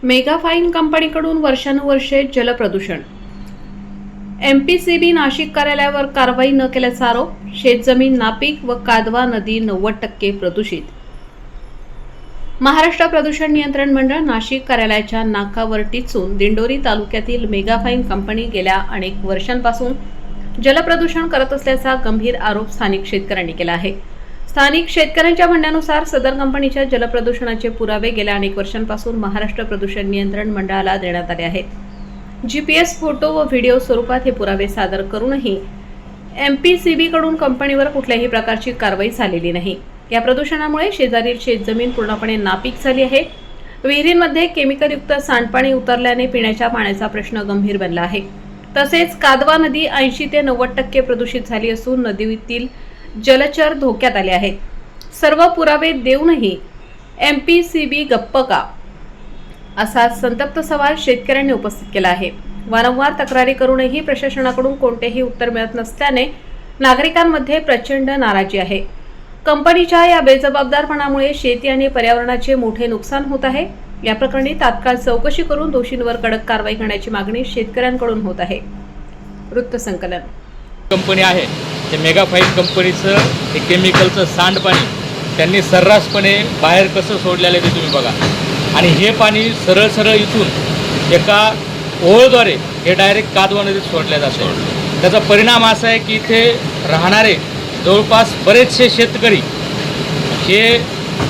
Mega fine कंपनीकडून वर्षानुवर्षे जलप्रदूषण. एमपीसीबी नाशिक कार्यालयावर कारवाई न केल्याचा आरोप. शेतजमीन नापीक व कादवा नदी 90% प्रदूषित. महाराष्ट्र प्रदूषण नियंत्रण मंडळ नाशिक कार्यालयाच्या नाकावर टिचून दिंडोरी तालुक्यातील मेगा फाईन कंपनी गेल्या अनेक वर्षांपासून जलप्रदूषण करत असल्याचा गंभीर आरोप स्थानिक शेतकऱ्यांनी केला आहे. स्थानिक शेतकऱ्यांच्या म्हणण्यानुसार सदर कंपनीच्या जलप्रदूषणाचे पुरावे गेल्या अनेक वर्षांपासून महाराष्ट्र प्रदूषण नियंत्रण मंडळाला देण्यात आले आहेत. जीपीएस फोटो व व्हिडिओ स्वरूपात हे पुरावे सादर करूनही एमपीसीबी कडून कंपनीवर कुठल्याही प्रकारची कारवाई झालेली नाही. या प्रदूषणामुळे शेजारील शेतजमीन पूर्णपणे नापीक झाली आहे. विहिरींमध्ये केमिकलयुक्त सांडपाणी उतरल्याने पिण्याच्या पाण्याचा प्रश्न गंभीर बनला आहे. तसेच कादवा नदी 80 ते 90% प्रदूषित झाली असून नदीतील जलचर धोक्यात आले आहेत. सर्व पुरावे देऊनही एमपीसीबी गप्प का, असा संतप्त सवाल शेतकऱ्यांनी उपस्थित केला आहे. वारंवार तक्रारी करूनही प्रशासनाकडून कोणतेही उत्तर मिळत नसल्याने नागरिकांमध्ये प्रचंड नाराजी आहे. कंपनीच्या या बेजबाबदारपणामुळे शेती आणि पर्यावरणाचे मोठे नुकसान होत आहे. या प्रकरणी तात्काळ चौकशी करून दोषींवर कडक कारवाई करण्याची मागणी शेतकऱ्यांकडून होत आहे. वृत्तसंकलन. कंपनी आहे ते मेगा फाईन कंपनीचं हे केमिकलचं सांडपाणी त्यांनी सर्रासपणे बाहेर कसं सोडलेलं आहे ते तुम्ही बघा. आणि हे पाणी सरळ सरळ इथून एका ओहोळद्वारे हे डायरेक्ट कादवा नदीत सोडले जाते. त्याचा परिणाम असा आहे की इथे राहणारे जवळपास बरेचसे शेतकरी हे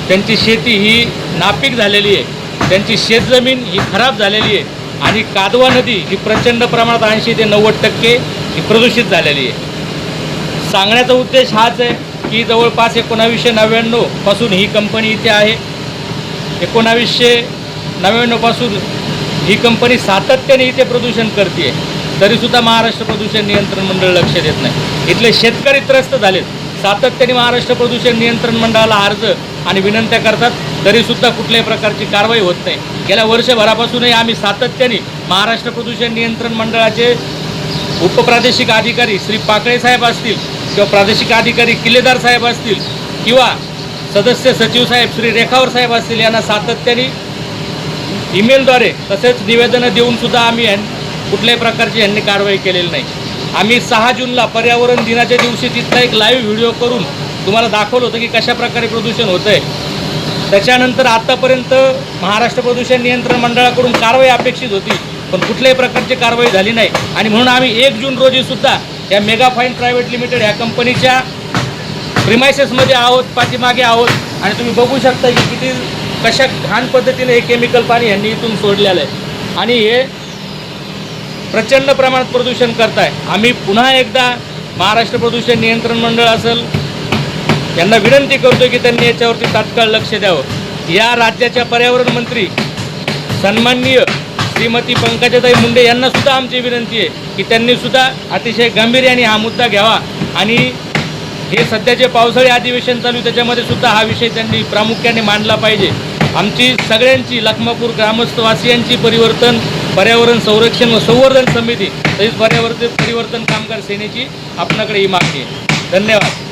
त्यांची शेती ही नापीक झालेली आहे, त्यांची शेतजमीन ही खराब झालेली आहे आणि कादवा नदी ही प्रचंड प्रमाणात 80 ते 90% ही प्रदूषित झालेली आहे. सांगण्याचा उद्देश हाच आहे की जवळपास 1999 पासून ही कंपनी इथे आहे. 1999 पासून ही कंपनी सातत्याने इथे प्रदूषण करते, तरीसुद्धा महाराष्ट्र प्रदूषण नियंत्रण मंडळ लक्ष देत नाही. इथले शेतकरी त्रस्त झालेत. सातत्याने महाराष्ट्र प्रदूषण नियंत्रण मंडळाला अर्ज आणि विनंत्या करतात, तरीसुद्धा कुठल्याही प्रकारची कारवाई होत नाही. गेल्या वर्षभरापासूनही आम्ही सातत्याने महाराष्ट्र प्रदूषण नियंत्रण मंडळाचे उपप्रादेशिक अधिकारी श्री पाकळे साहेब असतील किंवा प्रादेशिक अधिकारी किल्लेदार साहेब असतील किंवा सदस्य सचिव साहेब श्री रेखावर साहेब असतील यांना सातत्याने ईमेलद्वारे तसेच निवेदनं देऊनसुद्धा आम्ही कुठल्याही प्रकारची यांनी कारवाई केलेली नाही. आम्ही 6 जूनला पर्यावरण दिनाच्या दिवशी तिथला एक लाईव्ह व्हिडिओ करून तुम्हाला दाखवलं होतं की कशा प्रकारे प्रदूषण होतं आहे. त्याच्यानंतर आत्तापर्यंत महाराष्ट्र प्रदूषण नियंत्रण मंडळाकडून कारवाई अपेक्षित होती, पण कुठल्याही प्रकारची कारवाई झाली नाही. आणि म्हणून आम्ही 1 जून रोजीसुद्धा या मेगा फाईन प्रायव्हेट लिमिटेड ह्या कंपनीच्या प्रिमायसेसमध्ये आहोत, पाठीमागे आहोत. आणि तुम्ही बघू शकता की किती कशा घाण पद्धतीने हे केमिकल पाणी यांनी इथून सोडलेलं आहे आणि हे प्रचंड प्रमाणात प्रदूषण करत आहे. आम्ही पुन्हा एकदा महाराष्ट्र प्रदूषण नियंत्रण मंडळ असेल यांना विनंती करतो की त्यांनी याच्यावरती तात्काळ लक्ष द्यावं. या राज्याच्या पर्यावरण मंत्री सन्माननीय श्रीमती पंकजाताई मुंडे यांनासुद्धा आमची विनंती आहे की त्यांनीसुद्धा अतिशय गांभीर्याने हा मुद्दा घ्यावा आणि हे सध्याचे पावसाळी अधिवेशन चालू त्याच्यामध्ये सुद्धा हा विषय त्यांनी प्रामुख्याने मांडला पाहिजे. आमची सगळ्यांची लखमापूर ग्रामस्थवासियांची पर्यावरण संरक्षण व संवर्धन समिती तसेच पर्यावरण परिवर्तन कामगार सेनेची आपणाकडे ही मागणी आहे. धन्यवाद.